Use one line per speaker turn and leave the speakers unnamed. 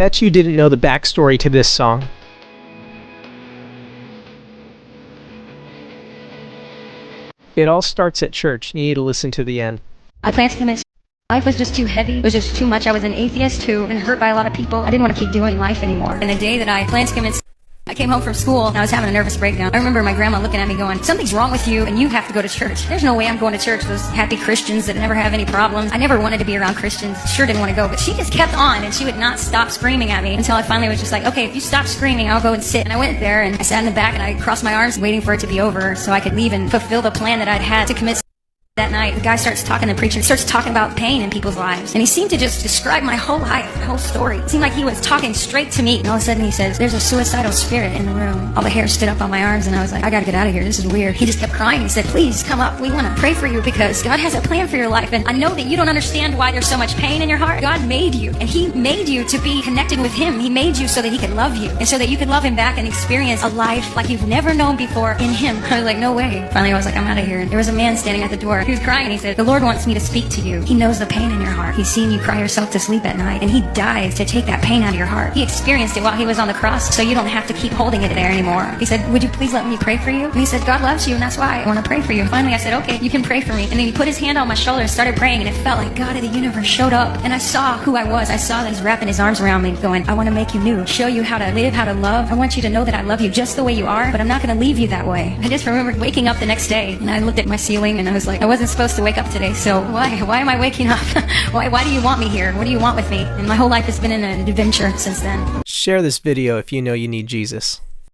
Bet you didn't know the backstory to this song. It all starts at church. You need to listen to the end.
I planned to commit. Life was just too heavy. It was just too much. I was an atheist too and hurt by a lot of people. I didn't want to keep doing life anymore. And the day that I planned to commit, I came home from school and I was having a nervous breakdown. I remember my grandma looking at me going, something's wrong with you and you have to go to church. There's no way I'm going to church. Those happy Christians that never have any problems. I never wanted to be around Christians. Sure didn't want to go, but she just kept on and she would not stop screaming at me until I finally was just like, okay, if you stop screaming, I'll go and sit. And I went there and I sat in the back and I crossed my arms waiting for it to be over so I could leave and fulfill the plan that I'd had to commit. That night, the guy starts talking, the preacher starts talking about pain in people's lives. And he seemed to just describe my whole life, my whole story. It seemed like he was talking straight to me. And all of a sudden he says, there's a suicidal spirit in the room. All the hair stood up on my arms and I was like, I gotta get out of here. This is weird. He just kept crying. He said, please come up. We want to pray for you because God has a plan for your life. And I know that you don't understand why there's so much pain in your heart. God made you and he made you to be connected with him. He made you so that he could love you and so that you could love him back and experience a life like you've never known before in him. I was like, no way. Finally, I was like, I'm out of here. There was a man standing at the door. He was crying and he said, the Lord wants me to speak to you. He knows the pain in your heart. He's seen you cry yourself to sleep at night, and he died to take that pain out of your heart. He experienced it while he was on the cross, so you don't have to keep holding it there anymore. He said, would you please let me pray for you? And he said, God loves you, and that's why I want to pray for you. Finally, I said, okay, you can pray for me. And then he put his hand on my shoulder and started praying, and it felt like God of the universe showed up, and I saw who I was. I saw that he's wrapping his arms around me, going, I want to make you new, show you how to live, how to love. I want you to know that I love you just the way you are, but I'm not going to leave you that way. I just remember waking up the next day, and I looked at my ceiling, and I was like, I wasn't supposed to wake up today, so why am I waking up? why do you want me here? What do you want with me? And my whole life has been an adventure since then.
Share this video if you know you need Jesus.